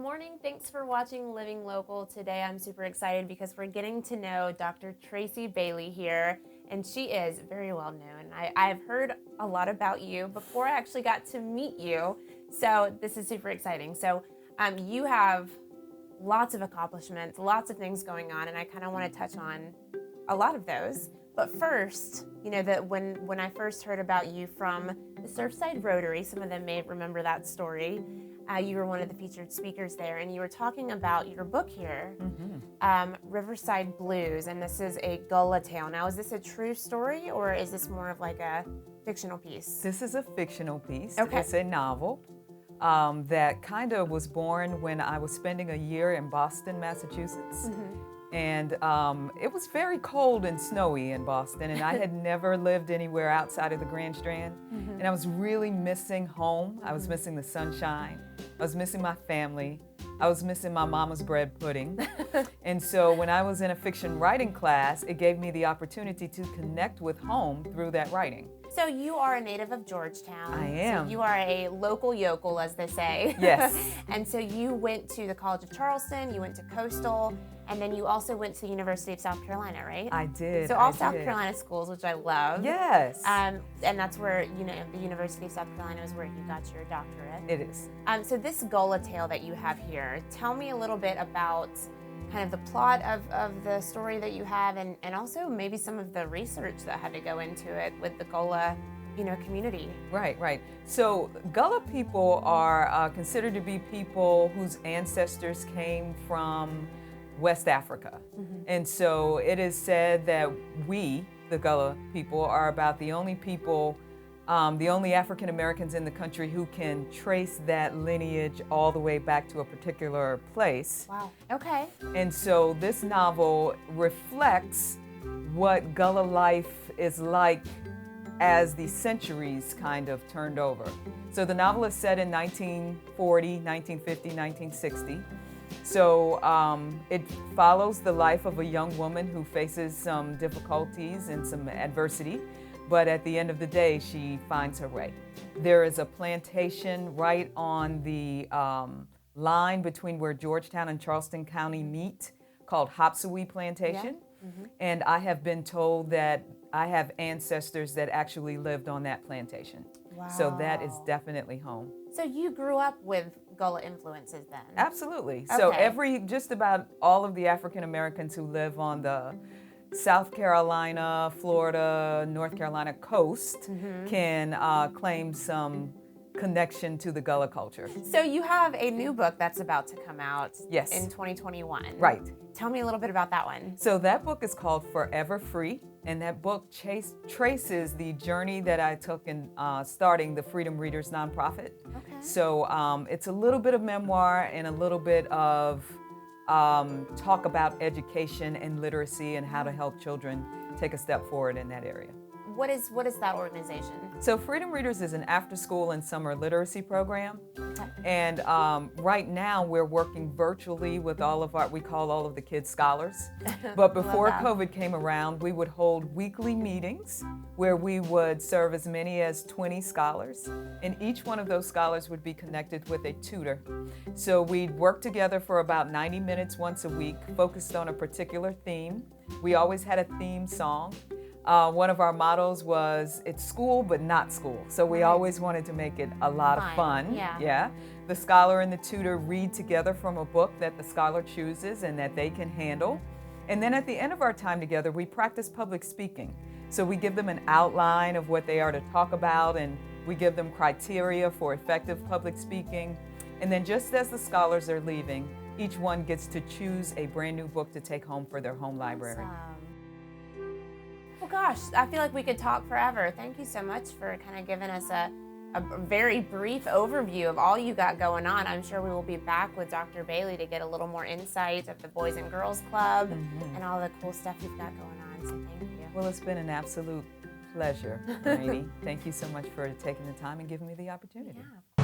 morning. Thanks for watching Living Local. Today I'm super excited because we're getting to know Dr. Tracy Bailey here, and she is very well known. I've heard a lot about you before I actually got to meet you, so this is super exciting. So you have lots of accomplishments, lots of things going on, and I kind of want to touch on a lot of those. But first, you know, that when I first heard about you from the Surfside Rotary, some of them may remember that story. You were one of the featured speakers there, and you were talking about your book here, Riverside Blues, and this is a gullah tale. Now, is this a true story, or is this more of like a fictional piece? This is a fictional piece. Okay. It's a novel that kind of was born when I was spending a year in Boston, Massachusetts. And it was very cold and snowy in Boston, and I had never lived anywhere outside of the Grand Strand. And I was really missing home. I was missing the sunshine. I was missing my family. I was missing my mama's bread pudding. And so when I was in a fiction writing class, it gave me the opportunity to connect with home through that writing. So you are a native of Georgetown. I am. So you are a local yokel, as they say. Yes. And so you went to the College of Charleston, you went to Coastal, and then you also went to the University of South Carolina, right? I did. So all South Carolina schools, which I love. Yes. And that's where, you know, the University of South Carolina is where you got your doctorate. It is. So this gullah tale that you have here, tell me a little bit about kind of the plot of the story that you have, and also maybe some of the research that had to go into it with the gullah, you know, community. Right. So Gullah people are considered to be people whose ancestors came from West Africa. And so it is said that we, the Gullah people, are about the only people, the only African Americans in the country who can trace that lineage all the way back to a particular place. Wow. Okay. And so this novel reflects what Gullah life is like as the centuries kind of turned over. So the novel is set in 1940, 1950, 1960. So it follows the life of a young woman who faces some difficulties and some adversity, but at the end of the day, she finds her way. There is a plantation right on the line between where Georgetown and Charleston County meet called Hopsawee Plantation. And I have been told that I have ancestors that actually lived on that plantation. Wow. So that is definitely home. So you grew up with gullah influences then? Absolutely. So just about all of the African Americans who live on the South Carolina, Florida, North Carolina coast can claim some connection to the Gullah culture. So you have a new book that's about to come out Yes. in 2021. Right. Tell me a little bit about that one. So that book is called Forever Free, and that book traces the journey that I took in starting the Freedom Readers nonprofit. Okay. So it's a little bit of memoir and a little bit of talk about education and literacy and how to help children take a step forward in that area. What is that organization? So Freedom Readers is an after-school and summer literacy program. Okay. And right now we're working virtually with we call all of the kids scholars. But before COVID came around, we would hold weekly meetings where we would serve as many as 20 scholars. And each one of those scholars would be connected with a tutor. So we'd work together for about 90 minutes once a week, focused on a particular theme. We always had a theme song. One of our mottos was, it's school, but not school. So we always wanted to make it a lot of fun. Yeah. The scholar and the tutor read together from a book that the scholar chooses and that they can handle. And then at the end of our time together, we practice public speaking. So we give them an outline of what they are to talk about, and we give them criteria for effective public speaking. And then just as the scholars are leaving, each one gets to choose a brand new book to take home for their home library. Awesome. Well, gosh, I feel like we could talk forever. Thank you so much for kind of giving us a very brief overview of all you got going on. I'm sure we will be back with Dr. Bailey to get a little more insight of the Boys and Girls Club and all the cool stuff you've got going on. So thank you. Well, it's been an absolute pleasure, Rainey. Thank you so much for taking the time and giving me the opportunity. Yeah.